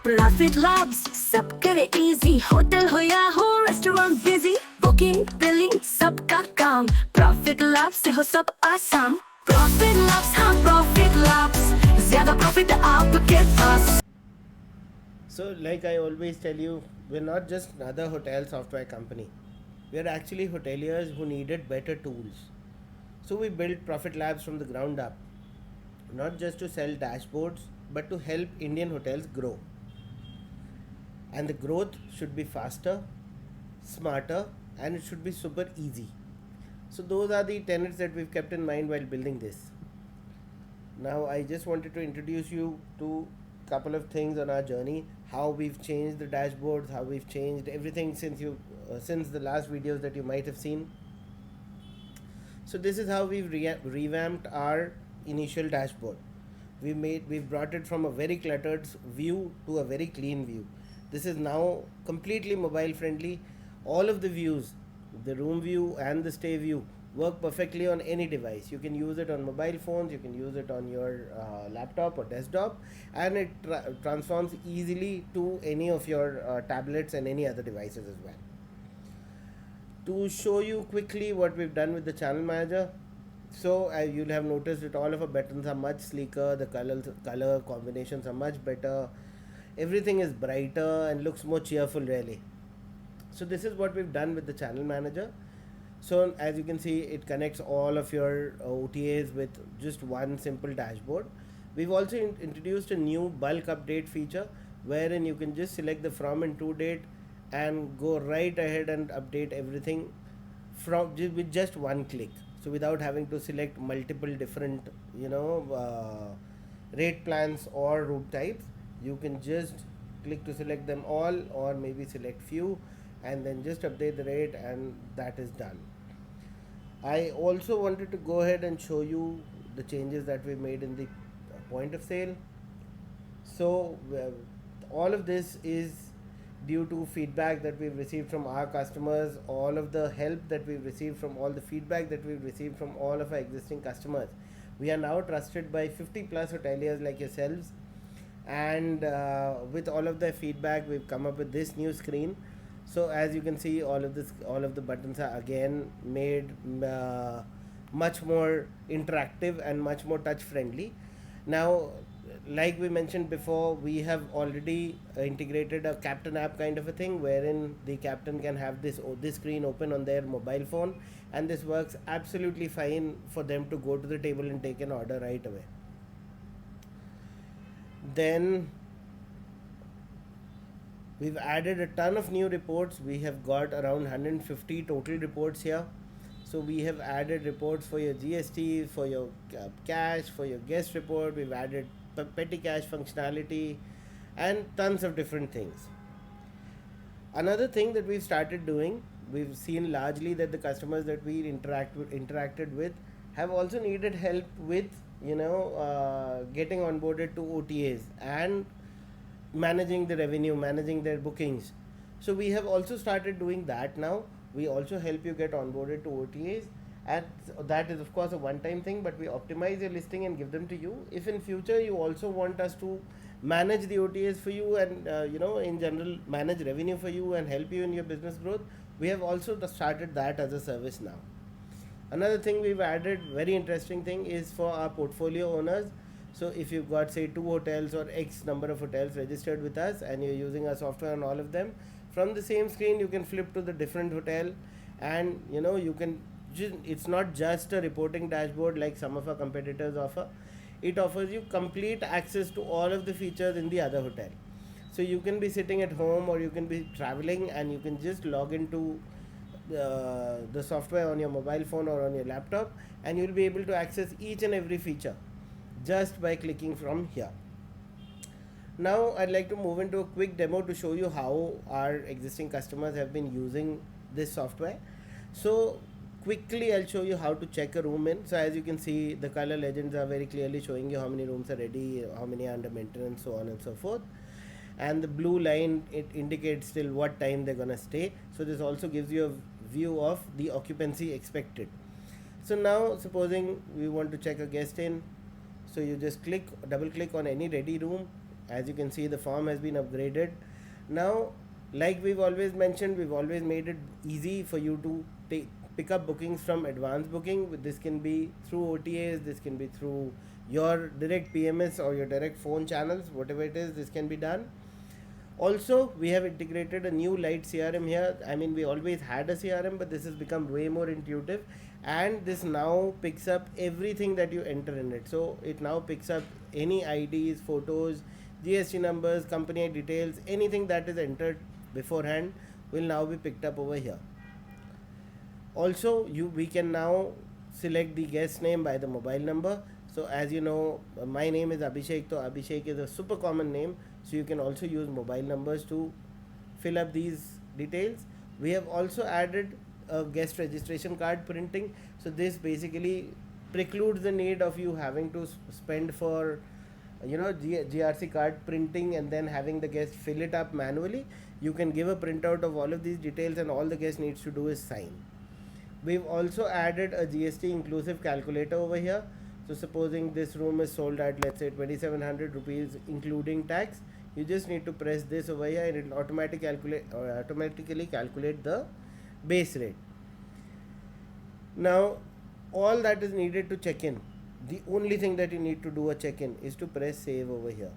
Profit labs, सब करे easy. Hotel हो या हो restaurant busy. Booking, billing, सबका काम. Profit labs से हो सब आसान. Profit labs, हाँ profit labs. ज़्यादा profit आपके पास. So like I always tell you, we're not just another hotel software company. We are actually hoteliers who needed better tools. So we built Profit Labs from the ground up, not just to sell dashboards, but to help Indian hotels grow. And the growth should be faster, smarter, and it should be super easy. So those are the tenets that we've kept in mind while building this. Now I just wanted to introduce you to a couple of things on our journey, how we've changed the dashboards, how we've changed everything since the last videos that you might have seen. So this is how we've revamped our initial dashboard. We've brought it from a very cluttered view to a very clean view. This is now completely mobile friendly. All of the views, the room view and the stay view, work perfectly on any device. You can use it on mobile phones, you can use it on your laptop or desktop, and it transforms easily to any of your tablets and any other devices as well. To show you quickly what we've done with the channel manager, so you'll have noticed that all of our buttons are much sleeker, the color combinations are much better, everything is brighter and looks more cheerful really. So this is what we've done with the channel manager. So as you can see, it connects all of your OTAs with just one simple dashboard. We've also introduced a new bulk update feature wherein you can just select the from and to date and go right ahead and update everything with just one click. So without having to select multiple different rate plans or route types, you can just click to select them all or maybe select few and then just update the rate, and that is done. I also wanted to go ahead and show you the changes that we made in the point of sale. So all of this is due to feedback that we've received from our customers, all of the help that we've received from all the feedback that we've received from all of our existing customers. We are now trusted by 50 plus hoteliers like yourselves, and with all of their feedback we've come up with this new screen. So as you can see, all of the buttons are again made much more interactive and much more touch friendly. Now like we mentioned before, we have already integrated a captain app kind of a thing wherein the captain can have this screen open on their mobile phone, and this works absolutely fine for them to go to the table and take an order right away. Then we've added a ton of new reports. We have got around 150 total reports here. So we have added reports for your GST, for your cash, for your guest report. We've added petty cash functionality and tons of different things. Another thing that we've started doing, we've seen largely that the customers that we interacted with have also needed help with getting onboarded to OTAs and managing the revenue, managing their bookings. So we have also started doing that now. We also help you get onboarded to OTAs, and that is of course a one-time thing, but we optimize your listing and give them to you. If in future you also want us to manage the OTAs for you and in general manage revenue for you and help you in your business growth, we have also started that as a service now. Another thing we've added, very interesting thing, is for our portfolio owners. So if you've got say 2 hotels or X number of hotels registered with us and you're using our software on all of them, from the same screen you can flip to the different hotel, and you can it's not just a reporting dashboard like some of our competitors offer. It offers you complete access to all of the features in the other hotel. So you can be sitting at home or you can be traveling and you can just log into the software on your mobile phone or on your laptop, and you'll be able to access each and every feature just by clicking from here. Now I'd like to move into a quick demo to show you how our existing customers have been using this software. So quickly I'll show you how to check a room in. So as you can see, the color legends are very clearly showing you how many rooms are ready, how many are under maintenance, so on and so forth. And the blue line, it indicates till what time they're gonna stay. So this also gives you a view of the occupancy expected. So now supposing we want to check a guest in, so you just double click on any ready room, As you can see, the form has been upgraded. Now, like we've always mentioned, we've always made it easy for you to pick up bookings from advanced booking. This can be through OTAs, this can be through your direct PMS or your direct phone channels, whatever it is, this can be done. Also, we have integrated a new light CRM here. I mean, we always had a CRM, but this has become way more intuitive, and this now picks up everything that you enter in it. So it now picks up any IDs, photos, GST numbers, company details, anything that is entered beforehand will now be picked up over here. Also, we can now select the guest name by the mobile number. So as you know, my name is Abhishek, so Abhishek is a super common name, so you can also use mobile numbers to fill up these details. We have also added a guest registration card printing, so this basically precludes the need of you having to spend for GRC card printing and then having the guest fill it up manually. You can give a printout of all of these details, and all the guest needs to do is sign. We've also added a GST inclusive calculator over here. So supposing this room is sold at, let's say, 2700 rupees including tax, you just need to press this over here and it will automatically calculate the base rate. Now, all that is needed to check in, the only thing that you need to do a check-in is to press save over here,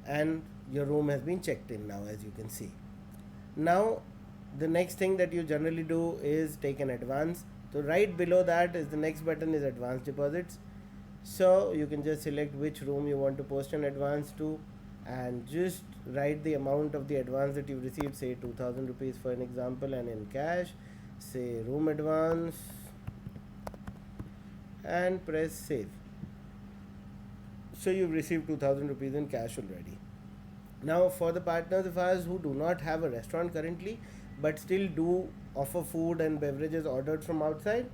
and your room has been checked in now, as you can see. Now the next thing that you generally do is take an advance. So right below that is the next button is advance deposits. So you can just select which room you want to post an advance to, and just write the amount of the advance that you've received, say 2000 rupees for an example, and in cash say room advance, and press save. So you've received 2000 rupees in cash already. Now for the partners of ours who do not have a restaurant currently but still do offer food and beverages ordered from outside,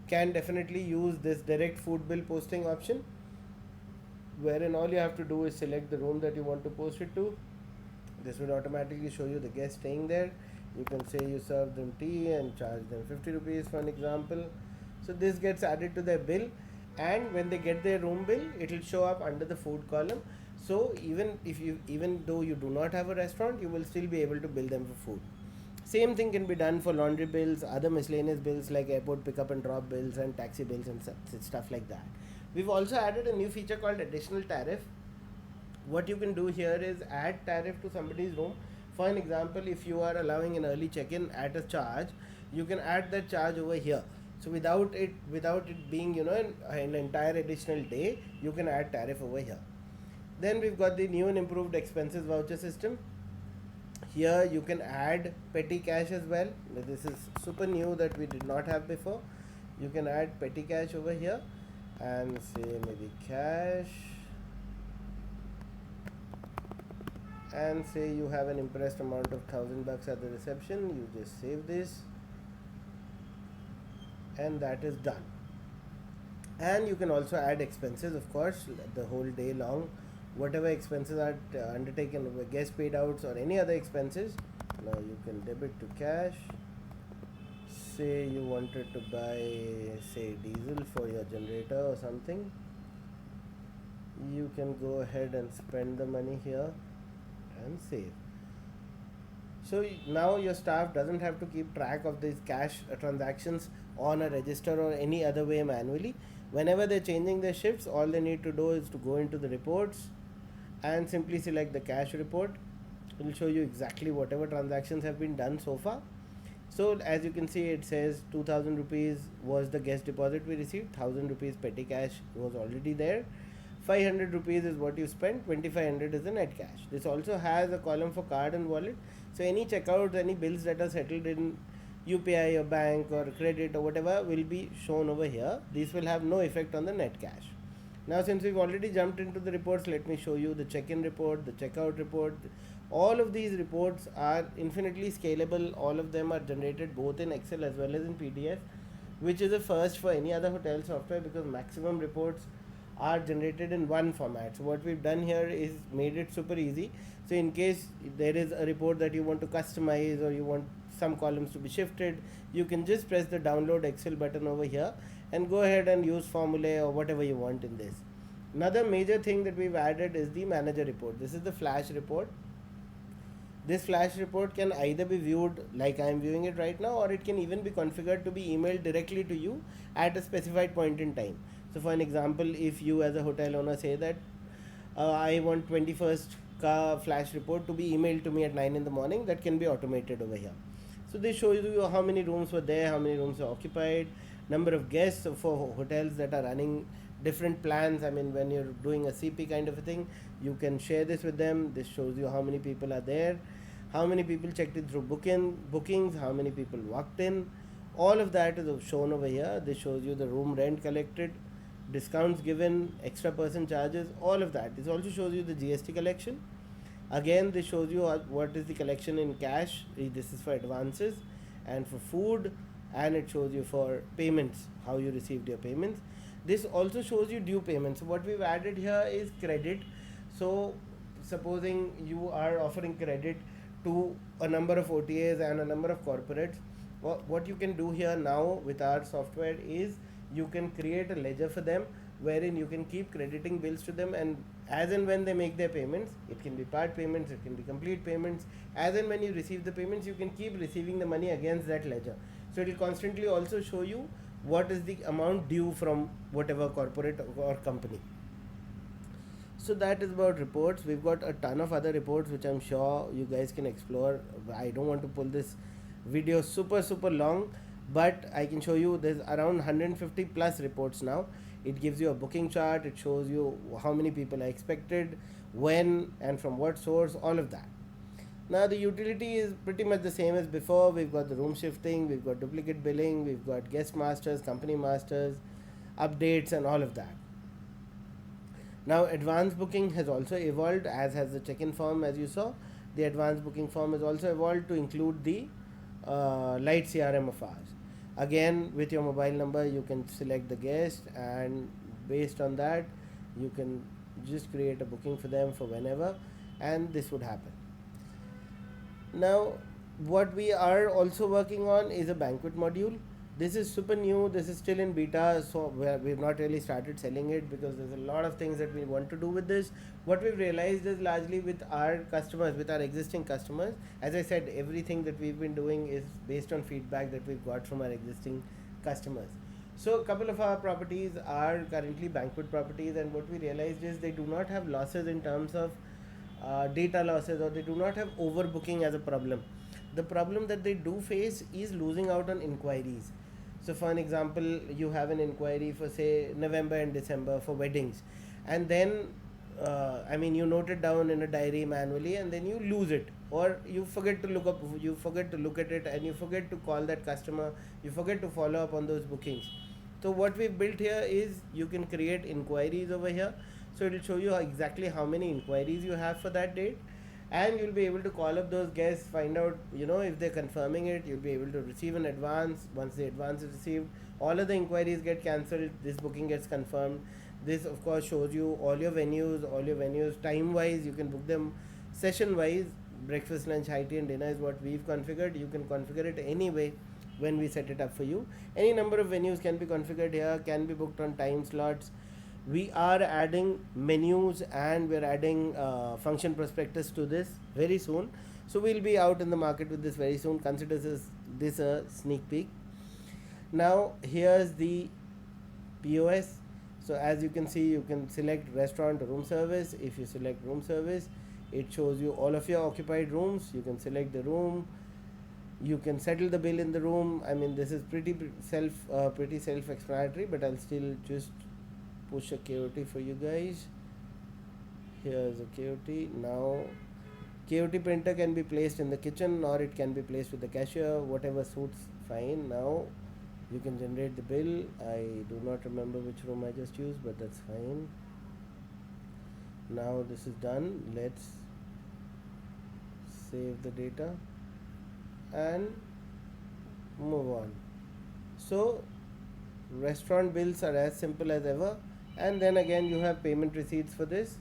can definitely use this direct food bill posting option, wherein all you have to do is select the room that you want to post it to. This will automatically show you the guest staying there. You can say you serve them tea and charge them 50 rupees for an example. So this gets added to their bill, and when they get their room bill, it will show up under the food column. So even though you do not have a restaurant, you will still be able to bill them for food. Same thing can be done for laundry bills, other miscellaneous bills like airport pickup and drop bills and taxi bills and stuff like that. We've also added a new feature called additional tariff. What you can do here is add tariff to somebody's room. For an example, if you are allowing an early check-in at a charge, you can add that charge over here. So without it being an entire additional day, you can add tariff over here. Then we've got the new and improved expenses voucher system. Here you can add petty cash as well. This is super new that we did not have before. You can add petty cash over here and say maybe cash, and say you have an impressed amount of $1000 at the reception. You just save this, and that is done. And you can also add expenses, of course, the whole day long. Whatever expenses are undertaken, guest paid outs or any other expenses. Now you can debit to cash. Say you wanted to buy, say, diesel for your generator or something, you can go ahead and spend the money here and save. So now your staff doesn't have to keep track of these cash transactions on a register or any other way manually. Whenever they're changing their shifts, all they need to do is to go into the reports and simply select the cash report. It will show you exactly whatever transactions have been done so far. So as you can see, it says 2000 rupees was the guest deposit we received, 1000 rupees petty cash was already there, 500 rupees is what you spent, 2500 is the net cash. This also has a column for card and wallet. So any checkouts, any bills that are settled in UPI or bank or credit or whatever will be shown over here. These will have no effect on the net cash. Now since we've already jumped into the reports, let me show you the check-in report, the checkout report. All of these reports are infinitely scalable. All of them are generated both in Excel as well as in PDF, which is a first for any other hotel software, because maximum reports are generated in one format. So what we've done here is made it super easy. So in case there is a report that you want to customize or you want some columns to be shifted, you can just press the download Excel button over here and go ahead and use formulae or whatever you want in this. Another major thing that we've added is the manager report. This is the flash report. This flash report can either be viewed like I am viewing it right now, or it can even be configured to be emailed directly to you at a specified point in time. So for an example, if you as a hotel owner say that I want 21st ka flash report to be emailed to me at 9 in the morning, that can be automated over here. So this shows you how many rooms were there, how many rooms are occupied, number of guests for hotels that are running different plans. I mean, when you're doing a CP kind of a thing, you can share this with them. This shows you how many people are there, how many people checked in through bookings, how many people walked in. All of that is shown over here. This shows you the room rent collected, discounts given, extra person charges, all of that. This also shows you the GST collection. Again, this shows you what is the collection in cash. This is for advances and for food, and it shows you for payments, how you received your payments. This also shows you due payments. So what we've added here is credit. So supposing you are offering credit to a number of OTAs and a number of corporates, what you can do here now with our software is you can create a ledger for them wherein you can keep crediting bills to them, and as and when they make their payments, it can be part payments, it can be complete payments, as and when you receive the payments, you can keep receiving the money against that ledger. So it will constantly also show you what is the amount due from whatever corporate or company. So that is about reports. We've got a ton of other reports which I'm sure you guys can explore. I don't want to pull this video super long, but I can show you there's around 150 plus reports now. It gives you a booking chart, it shows you how many people are expected, when and from what source, all of that. Now the utility is pretty much the same as before. We've got the room shifting, we've got duplicate billing, we've got guest masters, company masters, updates and all of that. Now advanced booking has also evolved, as has the check-in form. As you saw, the advanced booking form has also evolved to include the light CRM of ours. Again, with your mobile number you can select the guest, and based on that you can just create a booking for them for whenever, and this would happen. Now what we are also working on is a banquet module. This is super new, this is still in beta, so we've not really started selling it because there's a lot of things that we want to do with this. What we've realized is largely with our customers, with our existing customers, as I said, everything that we've been doing is based on feedback that we've got from our existing customers. So a couple of our properties are currently banquet properties, and what we realized is they do not have losses in terms of data losses, or they do not have overbooking as a problem. The problem that they do face is losing out on inquiries. So for an example, you have an inquiry for say November and December for weddings, and then I mean you note it down in a diary manually, and then you lose it, or you forget to look at it, and you forget to call that customer, you forget to follow up on those bookings. So what we've built here is you can create inquiries over here. So it will show you exactly how many inquiries you have for that date, and you'll be able to call up those guests, find out if they're confirming it. You'll be able to receive an advance. Once the advance is received, all of the inquiries get cancelled, this booking gets confirmed. This of course shows you all your venues time wise. You can book them session wise. Breakfast, lunch, high tea and dinner is what we've configured. You can configure it anyway when we set it up for you. Any number of venues can be configured here, can be booked on time slots. We are adding menus, and we're adding function prospectus to this very soon. So we'll be out in the market with this very soon. Consider this a sneak peek. Now here's the POS. So as you can see, you can select restaurant or room service. If you select room service, it shows you all of your occupied rooms. You can select the room, you can settle the bill in the room. I mean, this is pretty self-explanatory, but I'll still just push a KOT for you guys. Here's a KOT. Now KOT printer can be placed in the kitchen, or it can be placed with the cashier, whatever suits fine. Now you can generate the bill. I do not remember which room I just used, but that's fine. Now this is done. Let's save the data and move on. So restaurant bills are as simple as ever, and then again you have payment receipts for this.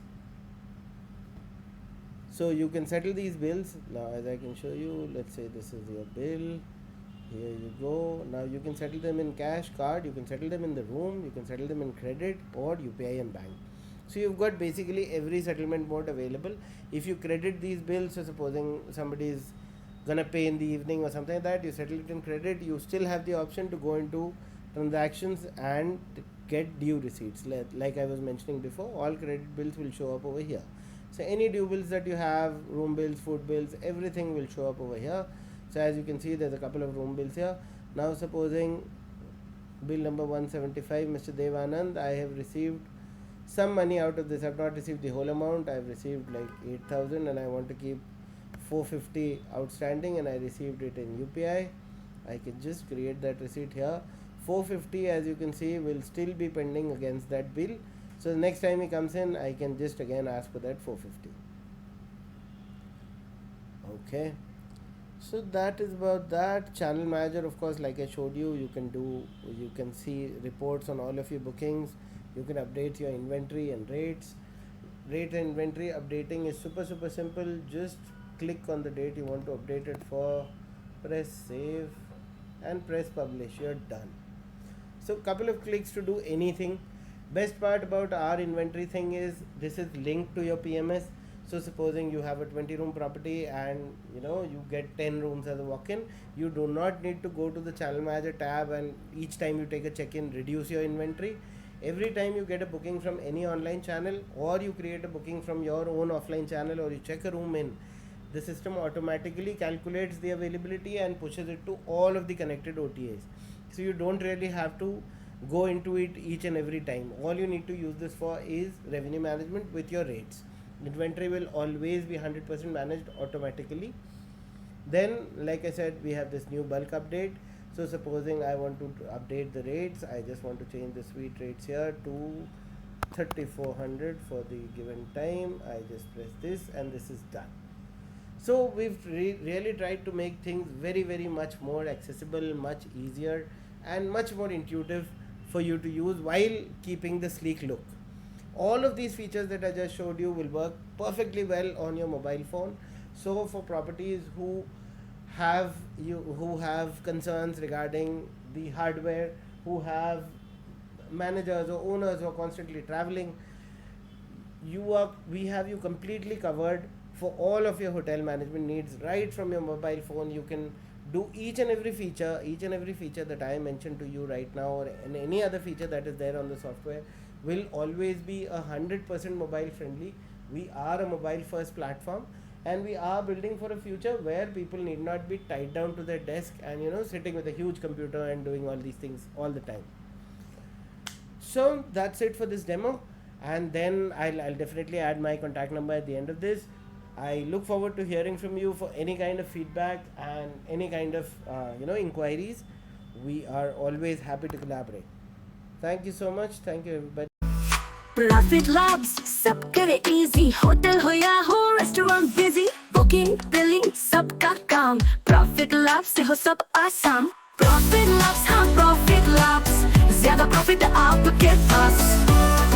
So you can settle these bills. Now as I can show you, let's say this is your bill, here you go. Now you can settle them in cash, card, you can settle them in the room, you can settle them in credit or UPI and bank. So you've got basically every settlement mode available. If you credit these bills, so supposing somebody is gonna pay in the evening or something like that, you settle it in credit. You still have the option to go into transactions and get due receipts. Like I was mentioning before, all credit bills will show up over here. So any due bills that you have, room bills, food bills, everything will show up over here. So as you can see, there's a couple of room bills here. Now supposing bill number 175, Mr. Devanand, I have received some money out of this. I've not received the whole amount. I've received like 8,000 and I want to keep 450 outstanding, and I received it in UPI. I can just create that receipt here. 450, as you can see, will still be pending against that bill. So the next time he comes in, I can just again ask for that 450. Okay, so that is about that. Channel manager, of course, like I showed you, you can see reports on all of your bookings. You can update your inventory and rates. Rate and inventory updating is super simple. Just click on the date you want to update it for, press save and press publish. You're done. So couple of clicks to do anything. Best part about our inventory thing is this is linked to your PMS. So supposing you have a 20 room property and you get 10 rooms as a walk-in, you do not need to go to the channel manager tab and each time you take a check-in reduce your inventory. Every time you get a booking from any online channel, or you create a booking from your own offline channel, or you check a room in, the system automatically calculates the availability and pushes it to all of the connected OTAs. So you don't really have to go into it each and every time. All you need to use this for is revenue management with your rates. Inventory will always be 100% managed automatically. Then, like I said, we have this new bulk update. So supposing I want to update the rates, I just want to change the suite rates here to 3400 for the given time. I just press this and this is done. So we've really tried to make things very much more accessible, much easier and much more intuitive for you to use while keeping the sleek look. All of these features that I just showed you will work perfectly well on your mobile phone. So for properties who have concerns regarding the hardware, who have managers or owners who are constantly traveling, we have you completely covered for all of your hotel management needs. Right from your mobile phone, you can do each and every feature that I mentioned to you right now, or any other feature that is there on the software will always be 100% mobile friendly. We are a mobile first platform, and we are building for a future where people need not be tied down to their desk and sitting with a huge computer and doing all these things all the time. So that's it for this demo, and then I'll definitely add my contact number at the end of this. I look forward to hearing from you for any kind of feedback and any kind of inquiries. We are always happy to collaborate. Thank you so much. Thank you everybody. Profit lobes सब करे easy, hotel हो या हो restaurant busy, booking billing सबका काम profit lobes से हो सब आसान। प्रॉफिट लॉब्स, हाँ प्रॉफिट लॉब्स, ज्यादा प्रॉफिट आपके पास।